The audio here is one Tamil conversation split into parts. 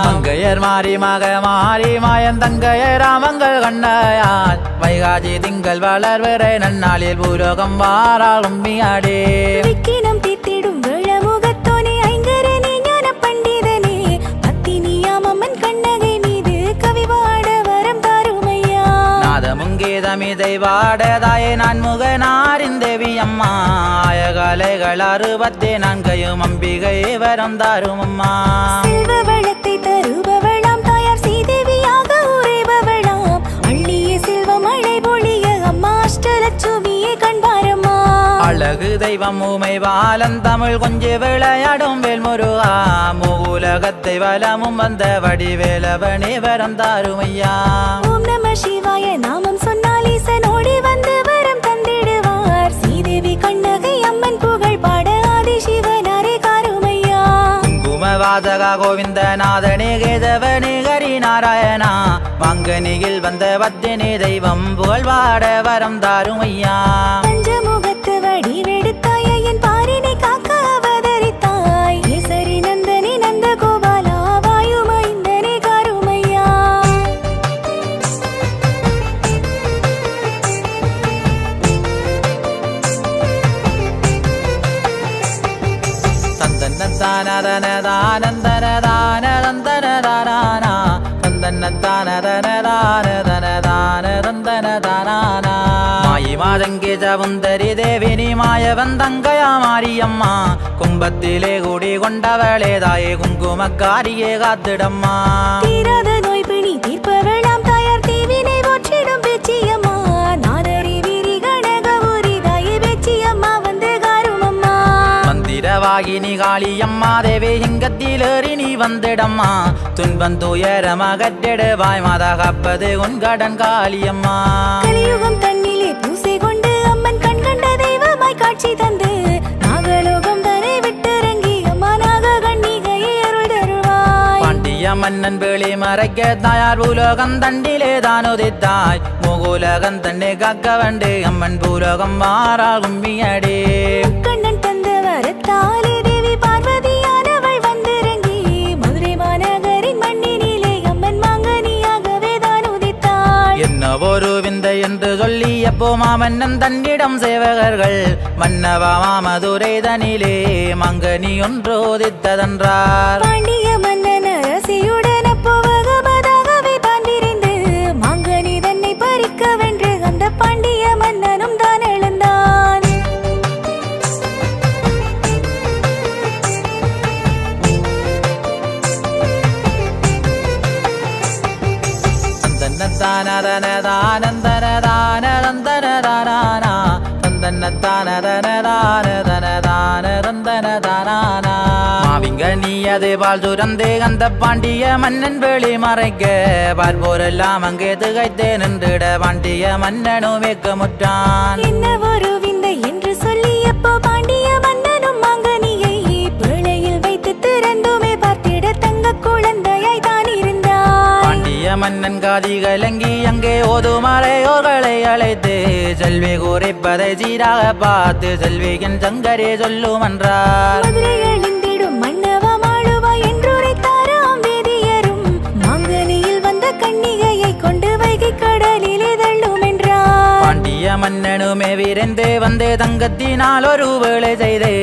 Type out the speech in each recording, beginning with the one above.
மங்கையர் மாறி மக மாறி மாயன் தங்கையர் ராமங்கள் கண்ணையால் வைகாஜி திங்கள் வளர்வரை நன்னாளில் பூலோகம் வாராள் உம்மியாடே விக்கினம் தீத்திடும் விழமுகத்தோனே ஐங்கரனே ஞான பண்டிதனே பத்தினியாமம்மன் கண்ணகை மீது கவி பாட வரம் தாருமையா நாதமுங்கேதமிதை பாடதாயே நான் முகனாரின் தேவி அம்மா ஆயகாலைகள் 64 அம்பிகை வரம் தாரும் அம்மா செல்வ வளத்தை தருபவளாம் தாயார் சீதேவியாக உரைபவளாம் அள்ளிய செல்வம் மழை பொழிய அம்மா அஷ்டலட்சுமியே கண்பாரம்மா அழகு தெய்வம் ஊமை பாலன் தமிழ் கொஞ்சி விளையாடும் வேல்முருகா மூலகத்தை வலமும் வந்த வடிவேலவனே வரம் தாருமையா ஓம் நம சிவாய நாமம் சொன்னால் ஈசனோடி வந்து வரம் தந்திடுவார் சீதேவி கண்ணகை அம்மன் புகழ் பாட ஆதி சிவனாரே காருமையா குங்குமவாதகா கோவிந்தநாதனே கேதவனே ஹரி நாராயணா மங்கனியில் வந்த பத்தினி தெய்வம் புகழ் பாட வரம் தாருமையா பஞ்சமுகத்து வடிவெடுத்தாய என் பாரினை காக்க அவதரித்தாய் கேசரி நந்தனே நந்த கோபாலா வாயுமைந்தனே காருமையா மாயி மாதங்கே சவுந்தரி தேவினி மாயவன் தங்கையா மாரியம்மா கும்பத்திலே கூடி கொண்டவளே தாயே குங்குமக்காரியே காத்திடம்மா தீராத நோய் பிணி தீர்ப்பவளாம் தாயார் தீவினை போற்றிடும் பேச்சியம்மா நாதரி விரி கனகவுரி தாயே பேச்சியம்மா வந்து காருமம்மா மந்திரவாகினி காளியம்மா தேவி இங்கத்திலேறி நீ வந்திடம்மா துன்பம் துயரமகற்றிடுவாய் மத காப்பது உன் கடன் காளியம்மா கலியுகம் தன்னிலே பூசை கொண்டு அம்மன் கண் கண்ட தெய்வமாய் காட்சி தந்து நாகலோகம் தரை விட்டிறங்கி அம்மா நாக கண்ணிகையை அருள் தருவாய் பாண்டிய மன்னன் வேளி மறைக்க தாயார் பூலோகம் தண்டிலே தான் உதித்தாய் முகுலகம் தன்னை காக்க வண்டு அம்மன் பூலோகம் வாராள் கும்மியடே கண்ணன் தந்த வரத்தாலே தேவி பார்வதியானவள் வந்திறங்கி மதுரை மாநகரின் மண்ணினிலே அம்மன் மாங்கனியாகவே தான் உதித்தாள் என்ன ஒரு விந்தை என்று சொல்லி எப்போ மாமன்னன் தன்னிடம் சேவகர்கள் மன்னவா மாமதுரை தனிலே மங்கனி ஒன்று உதித்ததென்றார் பாண்டிய மன்னன் அரசியுடன் அப்போவகமதாகவே தான் விரைந்து மாங்கனி தன்னை பறிக்க வென்று அந்த பாண்டிய மன்னனும் தான் எழுந்தான் மாவிங்க நீ அது பால் துறந்தே அந்த பாண்டிய மன்னன் வேளி மறைக்க பார்ப்போரெல்லாம் அங்கே திகைத்தே நின்றுட பாண்டிய மன்னனும் வேக்கமுற்றான் என்ன ஒரு விந்தை என்று சொல்லி அப்போ பாண்டிய மன்னனும் மாங்கனியை பிள்ளையில் வைத்து திறந்துமே பார்த்திட தங்க குழந்தையாய் தான் இருந்தான் பாண்டிய மன்னன் காதி கலங்கி அங்கே ஓதுமலையோர்களை அழைத்து செல்வி கூறிப்பதை சீராக பார்த்து செல்வியின் சங்கரே சொல்லும் என்றார் மதுரை அழிந்திடும் மன்னவா மாளுவா என்றுரைத்தாராம் வேதியரும் மாங்கனியில் வந்த கன்னிகையை கொண்டு வைகை கடலிலே தள்ளும் என்றார் பாண்டிய மன்னனுமே விரைந்து வந்து தங்கத்தினால் ஒரு வேளை செய்து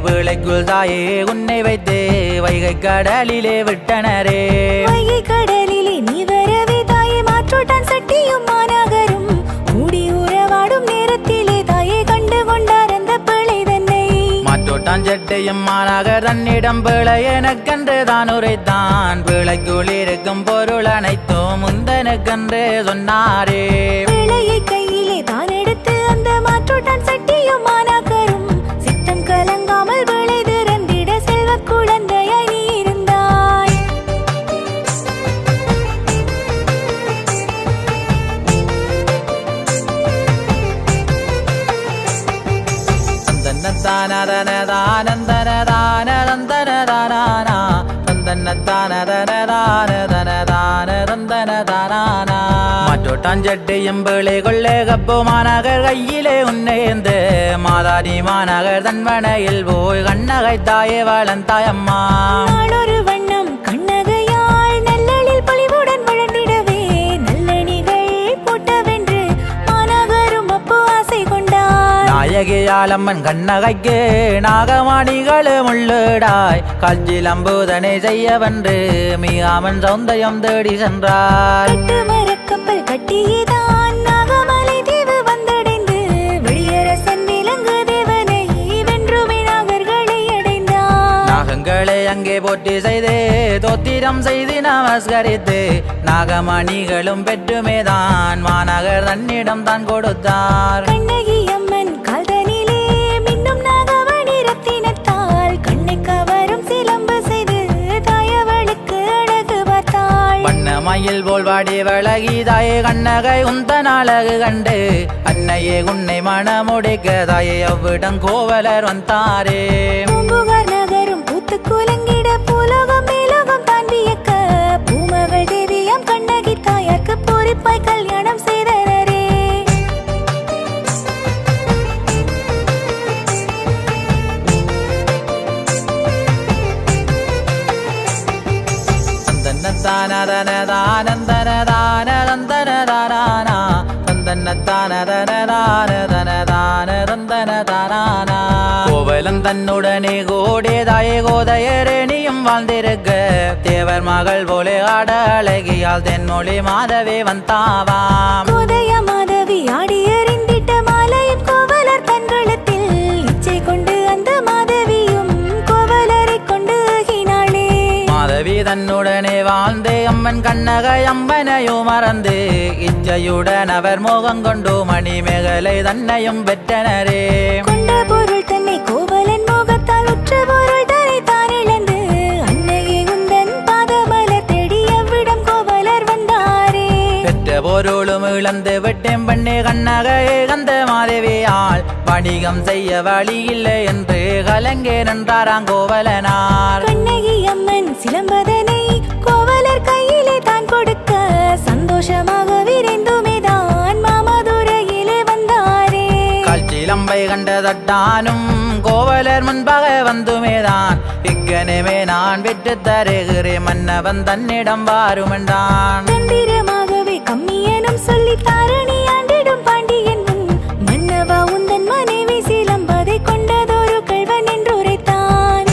வேளைக்குள் தாயே உன்னை வைத்து வைகை கடலிலே விட்டனரே வைகை கடலிலே நீ வரவே தாயே மாற்றோட்டான் சட்டியும் மாநகரும் கூடி உறவாடும் நேரத்திலே தாயே கண்டு கொண்டார் அந்த பிள்ளை தன்னை மாற்றோட்டான் சட்டையும் மாநகர் தன்னிடம் பிழை எனக்கென்று தான் உரைத்தான் பிழைக்குள் இருக்கும் பொருள் அனைத்தும் முந்தனுக்கென்று சொன்னாரே பிள்ளையை கையிலே தான் எடுத்து அந்த மாற்றோட்டான் சட்டியும் மாநகரும் சித்தம் கலங்காமல் விளை திறந்திட செல்வ குழந்தையாய் நீ இருந்தாய் மாற்றோட்டான் சட்டையும் பிள்ளை கொள்ளே கப்பு மாநகர் கையிலே உன்னேந்து மாதாரி மாநகர் தன்வனையில் போய் கண்ணகை தாயே வளந்தாயம்மா நாளொரு வண்ணம் கண்ணகையாள் நல்லளில் பொலிவுடன் வளர்ந்திடவே நல்லணிகள் போட்டவென்று மாநகரும் அப்போ ஆசை கொண்டார் நாயகியாலம்மன் கண்ணகைக்கு நாகமாணிகளும் உள்ளடாய் காஞ்சில் அம்புதனை செய்யவென்று மிகாமன் சௌந்தர்யம் தேடி சென்றார் கட்டு மரக்கப்பல் கட்டியதான் நாகமலை தீவு வந்தடைந்து வெளியரசன் விலங்கு தேவனை வென்றுமே நாகர்களை அடைந்தார் நாகங்களை அங்கே போட்டி செய்து தோத்திரம் செய்து நமஸ்கரித்து நாகமணிகளும் பெற்றுமேதான் மாநகர் தன்னிடம் தான் கொடுத்தார் கண்ணகி அம்மன் கால்தனிலே மின்னும் நாகமணி ரத்தினத்தால் கண்ணை கவரும் சிலம்பு செய்து தாயவளுக்கு அழகு பார்த்தாள் வண்ணமயில் போல் வாடி வழகி தாயே கண்ணகை உந்தன் அழகு கண்டு அன்னையே உன்னை மணமுடிக்க தாயே அவ்விடம் கோவலர் வந்தாரே பூம்புகார் நகரும் பூத்து குலங்கிட பூலோகம் மேலோகம் தான் வியக்க பூமகள் தேவியம் கண்ணகி தாயார்க்கு பூரிப்பாய் கல்யாணம் செய்தனரே கோவலன் தன்னுடனே கோடேதாயே கோதையரேணியும் வாழ்ந்திருக்க தேவர் மகள் போலே ஆட அழகியால் தென்மொழி மாதவே வந்தாவாம் கோதைய மாதவி ஆடி எறிந்திட்ட மாலையும் கோவலர் தன்களத்தில் இச்சை கொண்டு அந்த மாதவியும் கோவலரை கொண்டு ஆகினாளே மாதவி தன்னுடனே வாழ்ந்து அம்மன் கண்ணகை அம்பனையும் மறந்து இச்சையுடன் அவர் மோகம் கொண்டு மணிமேகலை தன்னையும் பெற்றனரே கொண்ட பொருள் தன்னை கோவலன் மோகத்தால் உற்ற பொருள் தன்னை தான் இழந்து அன்னையே உந்தன் பாதமலர் தேடி அவ்விடம் கோவலர் வந்தாரே பெற்ற பொருளும் இழந்து விட்டேன் பண்ணே கண்ணகையே கந்த மாதவியால் வணிகம் செய்ய வழி இல்லை என்று கலங்கே நின்றாராம் கோவலனார் கண்ணகி அம்மன் சிலம்பதனை கோவலர் கையிலே தான் கொடுக்க சந்தோஷமாக விரைந்துமே தான் மாமதுரையிலே வந்தாரே காட்சிலம்பை கண்ட தட்டானும் கோவலர் முன்பாக வந்துமேதான் இக்கனமே நான் விட்டு தருகிறேன் மன்னவன் தன்னிடம் வாருமென்றான் தந்திரமாகவே கம்மியனும் சொல்லி தாரணி ஆண்டிடும் பாண்டியன் முன் மன்னவா உந்தன் மனைவி சிலம்பதை கொண்டதொரு கள்வன் என்று உரைத்தான்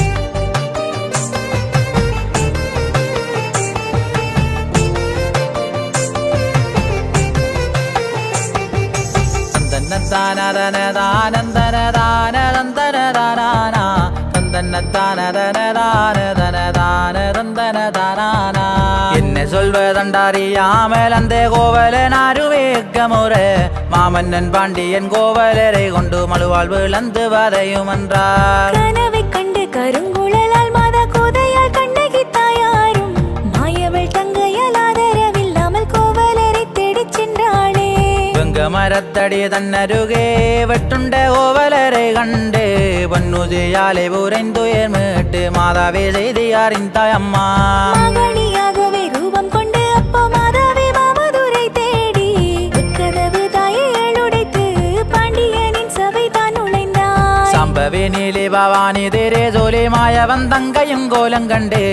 என்ன சொல்வதண்டறியாமல் அந்த கோவலன் அருவேக்கமுறை மாமன்னன் பாண்டியன் கோவலரை கொண்டு மழுவாள் விளந்து வதையும் என்றார் கனவை கண்டு கருங்குழலால் மாதா கோதையால் கண்ணகி தாயாரும் மாயவள் தங்கையால் ஆதரவில்லாமல் கோவலரை தேடிச் சென்றாளே வெங்க மரத்தடி தன்னருகே வெட்டுண்ட கோவலரை கண்டு பொன்னுதியாலை உரைந்துயர் மீட்டு மாதாவே செய்தி அறிந்தாய் அம்மா மகனியாகவே ரூபம் கொண்டு அப்போ மாதாவே மாமதுரை தேடி உட்கதவு தாயை உடைத்து பாண்டியனின் சபை தான் நுழைந்தாய் சம்பவே நீலி பவானி தேரே ஜோலி மாயவன் தங்கையும் கோலம் கண்டு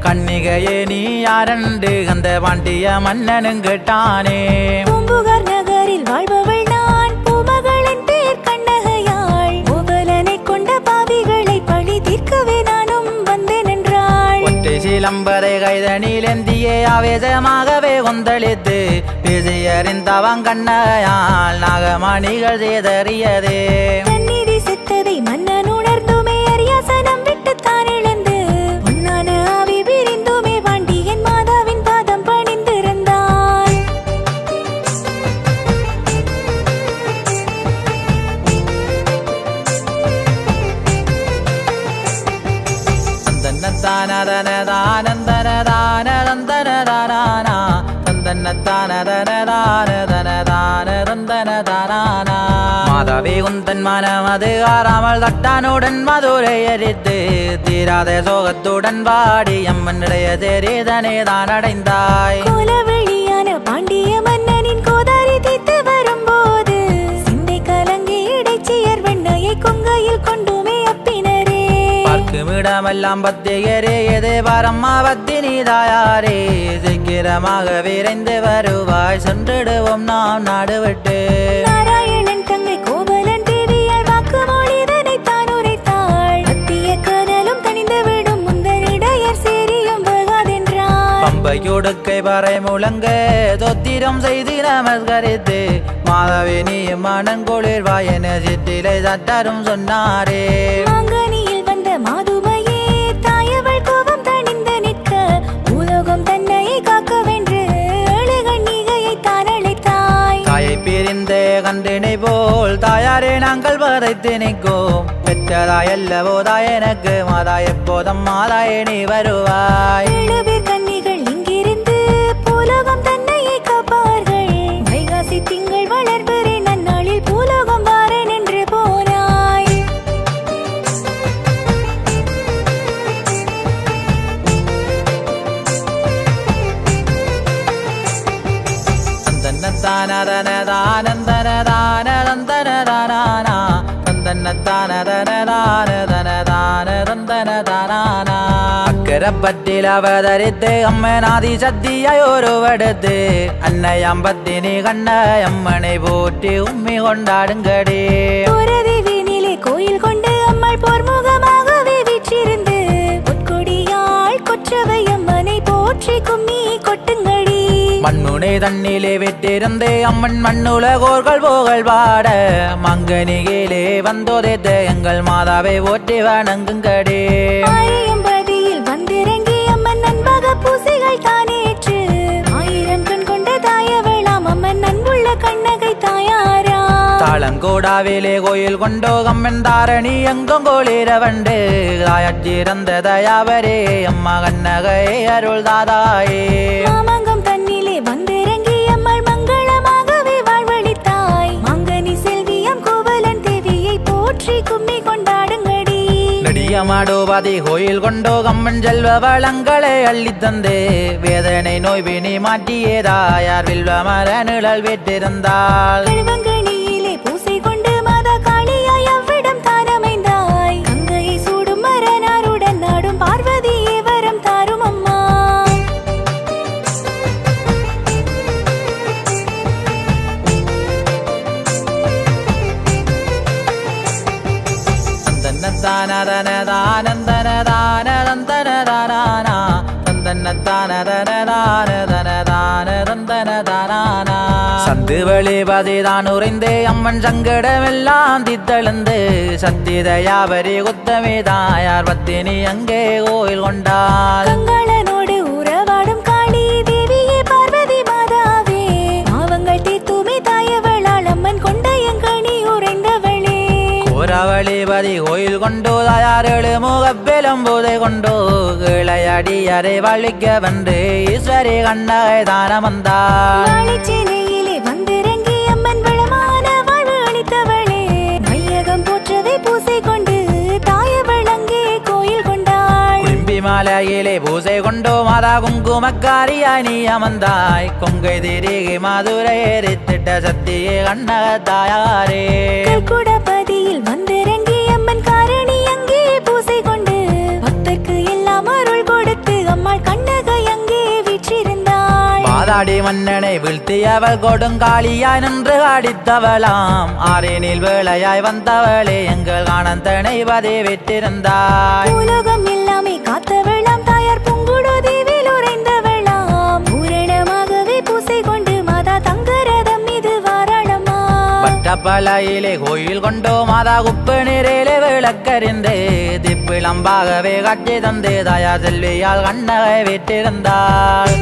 கண்ணிகையே நீ யாரண்டு அந்த பாண்டிய மன்னனும் கேட்டானே பூம்புகார் நகரில் வாழ்பவள் நான் பூமகளின் பேர் கண்ணகையாள் கோவலனை கொண்ட பாவிகளை பழி தீர்க்கவே நானும் வந்தேன் என்றாள் ஒற்றை சிலம்பரை கைதனிலேந்தியே ஆவேசமாகவே கொந்தளித்து பேசியறிந்தவன் கண்ணையால் நாகமணிகள் செய்தறியதே தன்னிதி செத்ததை மன்னன் உணர்ந்துமே அரியாசனம் விட்டு தான் இழந்து பொன்னான ஆவி பிரிந்துமே பாண்டியன் மாதாவின் பாதம் பணிந்திருந்தாள் மாதாவே உந்தன் மனமது ஆறாமல் தட்டானுடன் மதுரை எரித்து தீராத சோகத்துடன் வாடி அம்மன் இடைய தெரிதனே தான் அடைந்தாய் கோலவெளியான பாண்டிய மன்னன் மன்னனின் கோதாரி தீத்து வரும்போது சிந்தை கலங்கி இடைச்சியர் வெண்ணையை கொங்கையில் கொண்டுமே அப்பினரே பார்க்குமிடமெல்லாம் பத்தியரே எதே வரம்மா பத்தினி தாயாரே சீக்கிரமாக விரைந்து வருவாய் சென்றிடுவோம் நாம் நாடு விட்டு நாராயணன் தங்கை கோவலன் தேவியார் வாக்கு மொழிதனை தான் உரைத்தாள் அத்திய கனலும் தணிந்து விடும் முந்தனிடையர் சேரியும் வகாதென்றார் பம்பையொடுக்கை பறை முழங்க தொத்திரம் செய்து நமஸ்கரித்து மாதவினியும் மனங்குளிர் வாயன சிற்றிலை சட்டரும் சொன்னாரே மாங்கனியில் வந்த மாதுமையே தாயவள் கோபம் தணிந்து நிற்க பூலோகம் தன்னை காக்கவென்று அழுகண்ணிகையை தான் அழைத்தாய் தாயை பிரிந்த கண்டினை போல் தாயாரே நாங்கள் வதைத்து நிற்கும் பெற்றதாயல்லவோ தாயனக்கு மாதா எப்போதும் மாதாயே நீ வருவாய் 7 பேர் கன்னிகள் இங்கிருந்து பூலோகம் தன்னையே காப்பார்கள் வைகாசி திங்கள் வளர்பிறை நன்னாளில் பூலோகம் வாரேன் என்று போனாய் അക്കരപ്പറ്റിൽ അവതരിത്ത് അമ്മനാദി സദ്യയൊരുവടുത്ത് അന്നയമ്പത്തിനി കണ്ട അമ്മനെ പോറ്റി ഉമ്മി കൊണ്ടാടുങ്കടി புரதேவினிலே கோயில் கொண்டு அம்மாள் போர்முகமாகவே வீற்றிருந்து பொற்கொடியாள் கொற்றவை அம்மனை போற்றி கும்மி கொட்டுங்கடி மண்முனை தண்ணிலே விட்டிருந்தே அம்மன் மண்ணுலகோர்கள் புகழ் பாட மங்கனிகிலே வந்தோதைத்த எங்கள் மாதாவை ஓட்டி வணங்குங்கடி ஆழியம்பதியில் வந்திறங்கி அம்மன் நண்பக பூசைகள் தானேற்று 1000 கண் கொண்ட தாயவளாம் அம்மன் அன்புள்ள கண்ணகை தாயாரா தாளங்கோடாவிலே கோயில் கொண்டோ அம்மன் தாரணி எங்கும் கோளிர வண்டு தாயற்றிருந்த தயாவரே அம்மா கண்ணகை அருள் தாதாயே மாமங்கம் தன்னிலே வந்திறங்கி அம்மாள் மங்களமாகவே வாழ்வழித்தாய் மங்கனி செல்வியம் கோவலன் தேவியை போற்றி கும்மி கொண்டாடுங்கடி நடியமாடோபாதி கோயில் கொண்டோ அம்மன் செல்வ வளங்களை அள்ளித்தந்து வேதனை நோய் பிணி மாற்றியே தாயார் வில்வ மர நிழல் வெற்றிருந்தாள் கழுவங்கணியிலே பூசை கொண்டு மாதா காளியாய் அவ்விடம் தானமைந்தாய் கங்கையை சூடும் மரனாருடன் நாடும் பார்வதியே வரம் தாரும் அம்மா சந்து வெளிபதிதான் உறைந்தே அம்மன் சங்கடமெல்லாம் தித்தெழுந்து சத்திதயாவரி குத்தமே தாயார் பத்தினி அங்கே கோயில் கொண்டாள் கங்களனோடு உறவாடும் காளி தேவியே பார்வதி மாதாவே பாவங்கள் தீர்த்துமே தாயவளால் அம்மன் கொண்ட எங்கணி உறைந்தவளே கோரவழிபதி கோயில் கொண்டோ தாயாரேழு முகப்பெலும் போதை கொண்டோ கிளையடியரை வழிக்க வந்து ஈஸ்வரி கண்ணகை தானம் வந்தாள் வாழைச்சேனையிலே வந்திறங்கி அம்மன் வளமான வாழ்வு அளித்தவளே மையகம் போற்றதை பூசை கொண்டு தாயவள் அங்கே கோயில் கொண்டாள் கும்பி மாலையிலே பூசை கொண்டோ மாதா குங்குமக்காரியாய் நீ அமர்ந்தாய் கொங்கை திரிகி மதுரை எரித்திட்ட சத்தியே கண்ணக தாயாரே கல்குடபதியில் வந்திறங்கி அம்மன் காரணி அங்கே பூசை கொண்டு பக்தர்க்கு எல்லாம் அருள் கொடுத்து அம்மாள் கண்ணகை அங்கே வீற்றிருந்தாள் மாதாடி மன்னனை வீழ்த்தியவள் கொடுங்காளியாய் நின்று அடித்தவளாம் ஆரேனில் வேளையாய் வந்தவளே எங்கள் காணந்தனை பதி விட்டிருந்தாய் பூலோகம் எல்லாமே காத்தவளாம் தாயார் பூங்குடோ தேவில் உறைந்தவளாம் பூரணமாகவே பூசை கொண்டு மாதா தங்கரதம் மீது வாராளமா பட்டப்பலையிலே கோயில் கொண்டோ மாதா குப்பு நீரிலே விளக்கறிந்து திப்பிளம்பாகவே காட்சி தந்து தாயா செல்வியால் கண்ணகை விட்டிருந்தாள்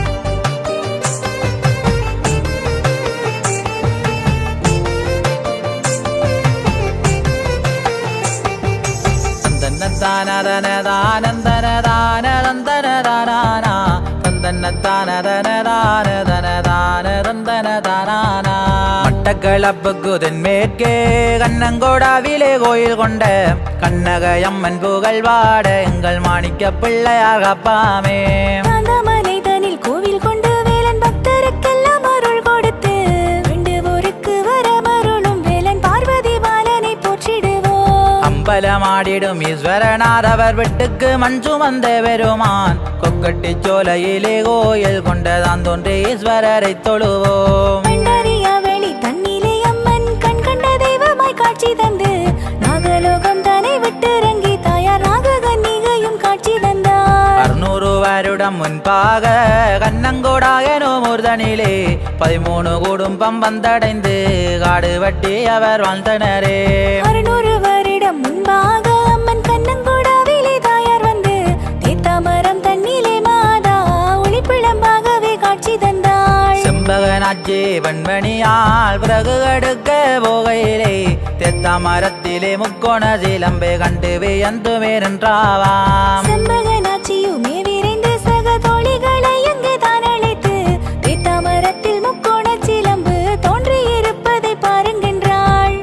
மட்டக்களப்புக்கு தென்மேற்கே கண்ணங்கோடாவிலே கோயில் கொண்ட கண்ணகையம்மன் புகழ் பாட எங்கள் மாணிக்க பிள்ளையாக காப்பாமே காந்தமலை தனில் கோவில் கொண்டு வேலன் பக்தருக்கெல்லாம் அருள் கொடுத்து அம்பலமாடிடும் ஈஸ்வரனார் அவர் வீட்டுக்கு மஞ்சு வந்த பெருமான் கொக்கட்டி சோலையிலே கோயில் கொண்டதான் தோன்றி ஈஸ்வரரை தொழுவோம். பண்டரியாவளி தன்னிலே அம்மன் கண் கண்ட தெய்வமாய் காட்சி தந்து நாகலோகம் தானே விட்டிறங்கி தாயார் நாககன்னிகையும் காட்சி தந்தார். 600 வருடம் முன்பாக கண்ணங்கோடாகனோ மூர்தனிலே 13 குடும்பம் வந்தடைந்து காடு வட்டி அவர் வாழ்ந்தனரே. 600 வருடம் முன்பாக அம்மன் கண்ணங்கோடாவிலே தாயார் வந்து தேத்தாமரம் தன்னிலே மாதா ஒளிப்பிழம்பாகவே காட்சி தந்தாள். செம்பகனாச்சி வெண்மணியால் பிறகு அடுக்க போகையிலே தெத்தாமரத்திலே முக்கோண சிலம்பை கண்டு வியந்துமே நின்றாவாம். செம்பகனாச்சியுமே விரைந்து சக தோழிகளை அங்கே தான் அழைத்து தேத்தாமரத்தில் முக்கோண சிலம்பு தோன்றியிருப்பதை பாருங்கின்றாள்.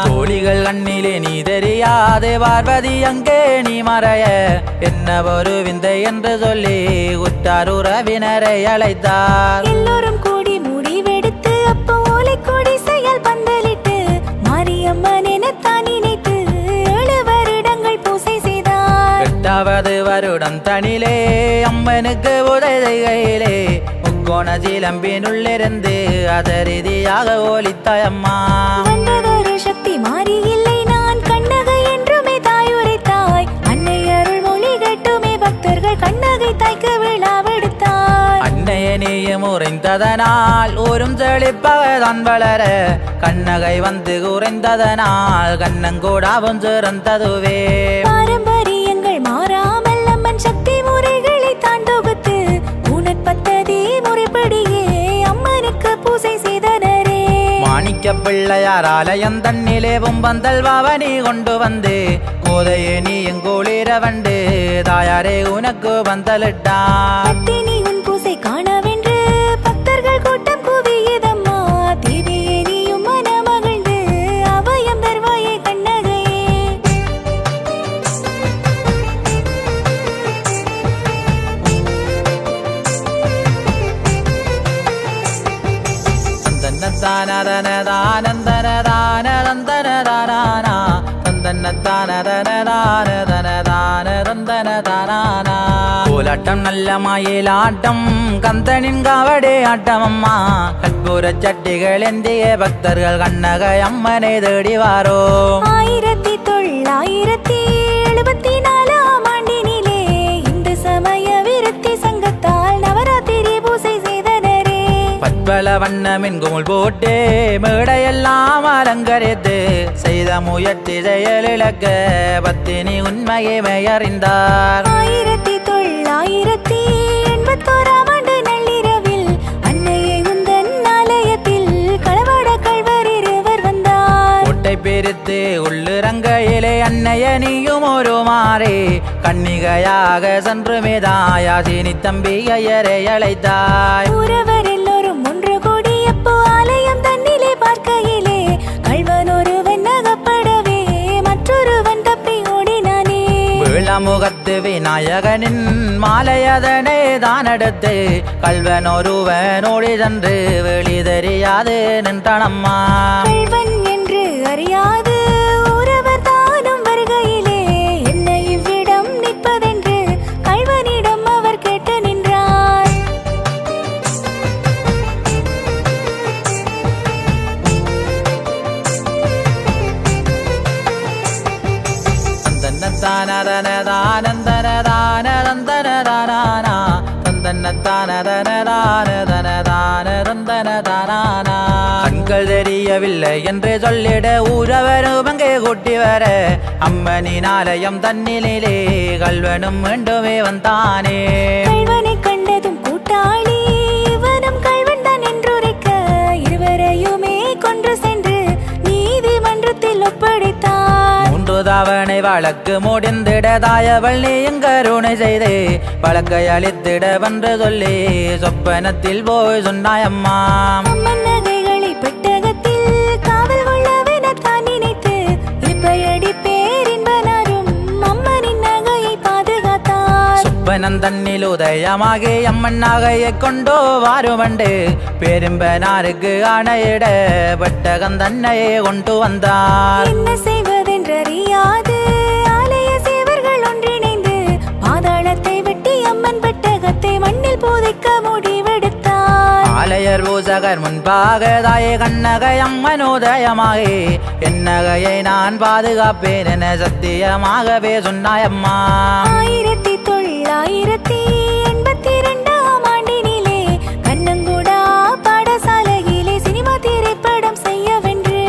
தோழிகள் கண்ணிலே நீ தெரியாதே பார்வதி அங்கே நீ மறைய என்ன ஒரு விந்தை என்று சொல்லி உற்றார் உறவினரை அழைத்தார். எல்லோரும் கூடி முடிவெடுத்து அப்போ ஓலை கூடி செயல் பந்தலிட்டு மாரியம்மன் எனத்தான் நினைத்து 7 வருடங்கள் பூசை செய்தார். 8வது வருடம் தனிலே அம்மனுக்கு உதவிகையிலே முக்கோண சிலம்பினுள்ளிருந்து அதரீதியாக ஒலித்தாயம்மா. வந்ததொரு சக்தி மாறி இல்லை நான் கண்ணகை என்றுமே தாய் உரைத்தாய். அன்னை அருள் மொழி கேட்டுமே பக்தர்கள் கண்ணகை தாய்க்கு விழாவெடுத்தார். அன்னைய நீயும் உறைந்ததனால் ஊரும் செழிப்பவதான் வளர கண்ணகை வந்து உறைந்ததனால் கண்ணங்கூடாவும் சிறந்ததுவே. பாரம்பரியங்கள் மாறாமல் அம்மன் சக்தி முறைகளை தான் தொகுத்து ஊனற்பத்ததி முறைப்படியே அம்மனுக்கு பூசை செய்தனரே. மாணிக்க பிள்ளையார் ஆலயம் தன்னிலேவும் பந்தல் வாவனி கொண்டு வந்து கோதையே நீ எங்கோளிர வண்டு தாயாரே உனக்கு பந்தலிட்டார். பத்தினி உன் பூசை காணவென்று பக்தர்கள் கூட்டம் குவியதம்மா. தேவியே நீயும் மனமகிழ்ந்து அபயம் தருவாயே கண்ணகையே. கோலாட்டம் நல்ல மயிலாட்டம் கந்தனின் காவடே ஆட்டம் அம்மா கற்பூர சட்டிகள் எந்திய பக்தர்கள் கண்ணகை அம்மனை தேடி வாரோ. 1974 ஆண்டினிலே இந்து சமய விருத்தி சங்கத்தால் நவராத்திரி பூசை செய்தனரே. பற்பல வண்ணமின் குமுள் போட்டு மேடையெல்லாம் அலங்கரித்து செய்த முயற்சி செயலிழக்க பத்தினி உண்மையை மெய்யறிந்தார். 1981 ஆண்டு நள்ளிரவில் அன்னையை உந்தன் ஆலயத்தில் களவாட கள்வர் இருவர் வந்தார். கோட்டை பிரித்து உள்ளிறங்கையிலே அன்னைய நீயும் ஒரு மாறே கன்னிகையாக சென்று மேதாயாசினி தம்பியரை அழைத்தாய். உறவர் எல்லோரும் ஒன்று கூடி அப்போ ஆலயம் தன்னிலே பார்க்கையிலே கள்வன் ஒருவன் அகப்படவே மற்றொருவன் தப்பி ஓடினானே. விளமுகத்து விநாயகனின் மாலையதனை தான் எடுத்து கல்வன் ஒருவன் ஓடி சென்று வெளி தெரியாது நின்றனம்மா. கள்வன் என்று அறியாது உறவர் தானும் வருகையிலே என்ன இவ்விடம் நிற்பதென்று கள்வனிடம் அவர் கேட்டு நின்றார். கண்கள் தெரியவில்லை என்று சொல்லிட ஊரவரும் அங்கே கூட்டி வர அம்மனின் ஆலயம் தன்னிலே கல்வனும் மீண்டுமே வந்தானே. கள்வனை கண்டதும் கூட்டாளி இவனும் கள்வன் தான் என்றுரைக்க இருவரையுமே கொன்று சென்று நீதிமன்றத்தில் ஒப்படைத்தார். 3 தவணை வழக்கு முடிந்திட தாயவள் நீயும் கருணை செய்து வழக்கை அளித்திட வென்று சொல்லி சொப்பனத்தில் போய் சொன்னாயம்மா. அம்மன் நகைகளை பெட்டகத்தில் യൗവനം തന്നിൽ ഉദയമാകെ അമ്മൻ നഗയെ കൊണ്ടോ വാരുമണ്ട് പെരുമ്പനാർക്ക് അണയിട പെട്ടകം തന്നെയെ കൊണ്ടുവந்தார் என்ன செய்வதென்றறியாது ஆலய சேவர்கள் ஒன்றிணைந்து பாதாளத்தை வெட்டி அம்மன் பெட்டகத்தை மண்ணில் புதைக்க முடிவெடுத்தார். ஆலயர் பூசகர் முன்பாக தாயே கண்ணகை அம்மனோதயமாகி என்னகையை நான் பாதுகாப்பேன் என சத்தியமாகவே சொன்னாயம்மா. 1982ஆம் ஆண்டினிலே கண்ணங்குடா பாடசாலையிலே சினிமா திரைப்படம் செய்யவென்று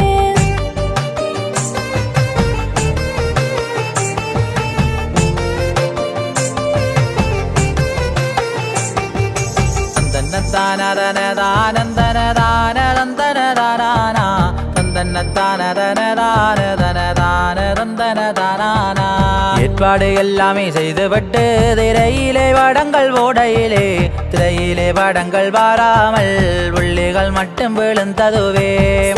ஏற்பாடு எல்லாமே செய்துவிட்டு திரையிலே படங்கள் ஓடையிலே திரையிலே படங்கள் வாராமல் புள்ளிகள் மட்டும் விழுந்ததுவே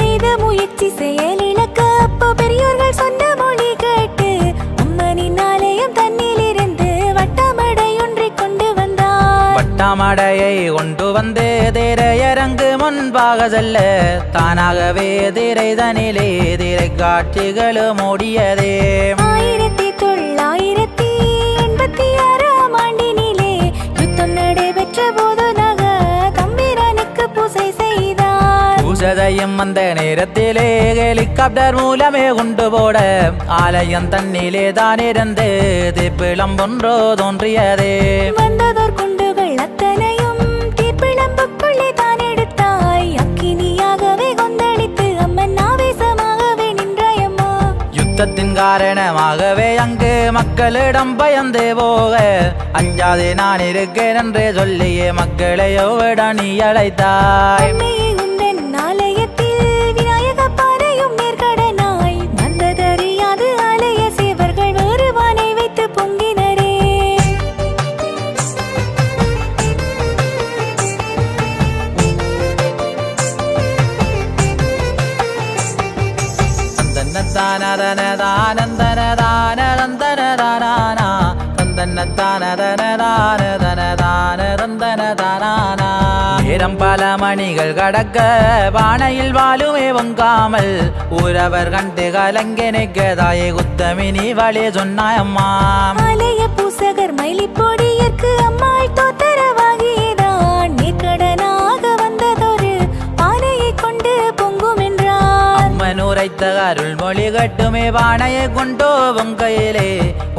செய்த முயற்சி செயலிழக்க அப்போ பெரியோர்கள் சொன்ன மொழி கேட்டு அம்மனின் ஆலயம் தன்னிலிருந்து வட்டமடை ஒன்றை கொண்டு வந்தார். வட்டமடையை கொண்டு வந்து திரையரங்கு முன்பாக செல்ல தானாகவே திரைதனிலே திரை காட்சிகளும் ஓடியதே. 1986ஆம் ஆண்டினிலே யுத்தம் நடைபெற்ற போது நக தம்பிரானுக்கு பூசை செய்தார். பூசதையும் அந்த நேரத்திலே ஹெலிகாப்டர் மூலமே கொண்டு போட ஆலயம் தன்னிலே தான் இருந்து தீப்பிளம் ஒன்றோ தோன்றியதே. வந்ததோர் குண்டுகள் அத்தனையும் தீப்பிழம்புக்குள்ளே தான் எடுத்தாய். அக்கினியாகவே கொந்தளித்து அம்மன் ஆவேசமாகவே நின்றாயம்மா. யுத்தத்தின் காரணமாகவே அங்கு மக்களிடம் பயந்து போக அஞ்சாதே நான் இருக்கேன் என்று சொல்லியே மக்களையோட நீ அழைத்தாய். அன்னையே உந்தன் ஆலயத்தில் விநாயக பாறையும் நேர்கடனாய் வந்ததறியாது ஆலய சேவர்கள் வேறுவானை வைத்து பொங்கினரே. நேரம் பல மணிகள் கடக்க பானையில் வாழுமே பொங்காமல் ஊரவர் கண்டு கலங்கினைக்கதாயே குத்தமினி வழி சொன்னாயம்மா. ஆலய பூசகர் மயிலிப்பொடியற்கு அம்மாள் தோத்தரவாகியதான் நேர்கடனாக வந்ததொரு பானையை கொண்டு பொங்கும் என்றார். அம்மன் உரைத்த அருள்மொழி கட்டுமே பானையை கொண்டோ பொங்கையிலே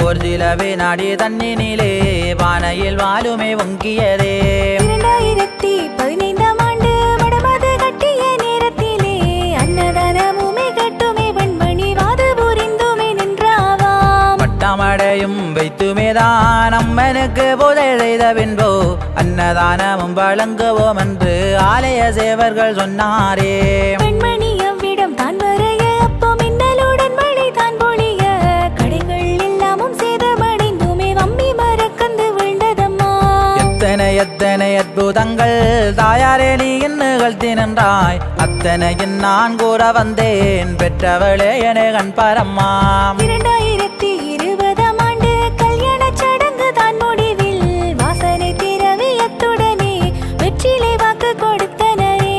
ஒரு சில வினாடி தண்ணினிலே பானையில் வாழுமே பொங்கியதே. 2015ஆம் ஆண்டு வடமது கட்டிய நேரத்திலே அன்னதானமுமே கட்டுமே வெண்மணி வாது புரிந்துமே நின்றாவாம். பட்டமடையும் வைத்துமேதான் அம்மனுக்கு பூஜை செய்த பின்போ அன்னதானமும் வழங்குவோம் என்று ஆலய சேவர்கள் சொன்னாரே. பெண்மணி அவ்விடம் தான் வரைய அப்போ மின்னலுடன் மழை தான் பொழிய கடைகள் எல்லாமும் சேதமடைந்துமே வம்மி மரக்கந்து விழுந்ததம்மா. எத்தனை எத்தனை அற்புதங்கள் தாயாரே நீ நிகழ்த்தி நின்றாய் அத்தனையின் நான் கூற வந்தேன் பெற்றவளே என கண்பாரம்மா. 2020ஆம் ஆண்டு கல்யாண சடங்கு தான் முடிவில் வாசனை திரவியத்துடனே வெற்றிலை வாக்கு கொடுத்தனரே.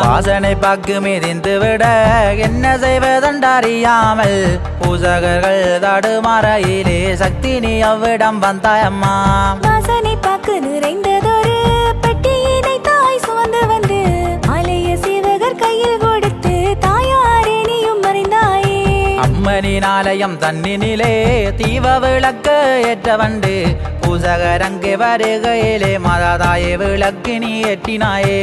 வாசனை பாக்கு மிதிந்து விட என்ன செய்வதென்றறியாமல் பூசகர்கள் தடுமாறையிலே சக்தி நீ அவ்விடம் வந்தாயம்மா. வாசனை பாக்கு நிறைந்ததொரு பெட்டியினை தாய் சுமந்து வந்து ஆலய சேவகர் கையில் கொடுத்து தாயாரே நீயும் மறைந்தாயே. அம்மனின் ஆலயம் தன்னினிலே தீவ விளக்கு ஏற்ற வண்டு பூசகரங்கே வருகையிலே மதாதாயே விளக்கு நீ ஏற்றினாயே.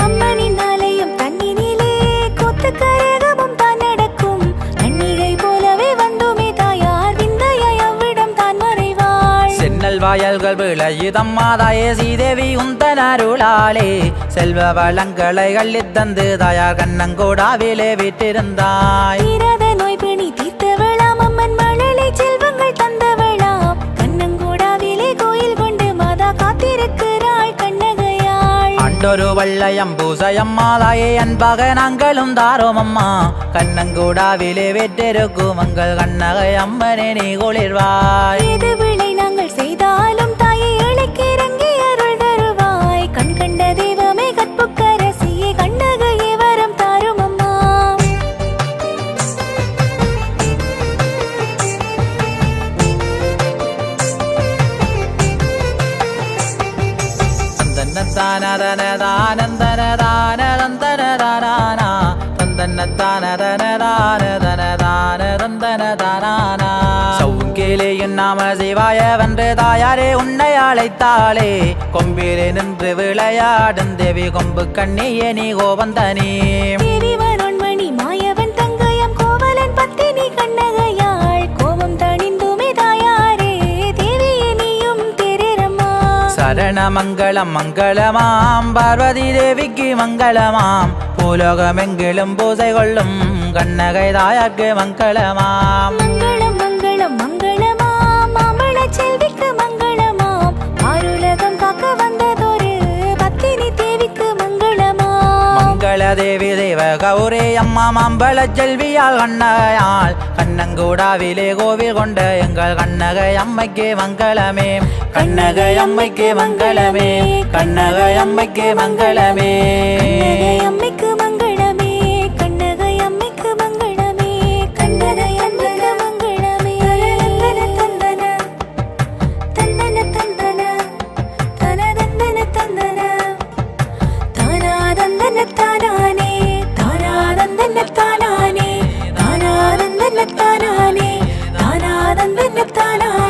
அம்மனின் ஆலயம் தன்னினிலே கூத்துக்கரகமும் தான் நடக்கும் கண்ணிகை போலவே வந்துமே தாயார் விந்தையாய் அவ்விடம் தான் மறைவாள். சென்னல் வாயல்கள் விளையுதம்மாதாயே சீதேவி உந்தன் அருளாலே செல்வ வளங்களை அள்ளித்தந்து தாயார் கண்ணங்கோடாவிலே விட்டிருந்தாய். தீராத நோய் பிணி தீர்த்தவளாம் அம்மன் மழை பிள்ளை செல்வங்கள் தந்தவளாம் கண்ணங்கூடாவிலே கோயில் கொண்டு மாதா காத்திருக்கிறாள் கண்ணகையாள் அண்டொரு வள்ளயம் பூசயம் மாதாயே அன்பாக நாங்களும் தாரோம் அம்மா கண்ணங்கூடாவிலே வெற்றிருக்கும் எங்கள் கண்ணகை அம்மனே நீ குளிர்வாய் எது விளை நாங்கள் செய்தாலும் தாயை இழைக்கு இறங்கி அருள் தருவாய் கண் கண்ட தெய்வமே கற்புக்கரசியே கண்ணகையே வரம் தாரும் அம்மா சவுங்கிலேயும் நாம சிவாய வென்று தாயாரே உன்னை அழைத்தாளே கொம்பிலே நின்று விளையாடும் தேவி கொம்பு கண்ணியே நீ கோவந்தனி தேவி வருண்மணி மாயவன் தங்கயம் கோவலன் பத்தினி கண்ணகையாள் கோபம் தணிந்துமே தாயாரே தேவியே நீயும் தெரிரம்மா சரண மங்களம் மங்களமாம் பார்வதி தேவிக்கு மங்களமாம் பூலோகமெங்கிலும் பூசை கொள்ளும் கண்ணகை தாயார்க்கு மங்களமாம் மங்களம் மங்களம் மங்களமாம் மாமள செல்விக்கு மங்களமாம் ஆருலகம் காக்க வந்ததொரு பத்தினி தேவிக்கு மங்களமாம் மங்கள தேவி தேவ கௌரே அம்மா மாம்பழ செல்வியால் கண்ணகையாள் கண்ணங்கூடாவிலே கோவில் கொண்ட எங்கள் கண்ணகை அம்மைக்கு மங்களமே கண்ணகை அம்மைக்கு மங்களமே கண்ணகை அம்மைக்கு மங்களமே கண்ணகை அம்மைக்கு மங்களமே கண்ணகை அம்மைக்கு மங்களமே கண்ணகை அம்மைக்கு மங்களமே தந்தன தந்தன தந்தன தன தந்தன தந்தன தானா தந்தன தானானே தானா தந்தன தானானே தானா தந்தன தானானே தானா தந்தன தானானே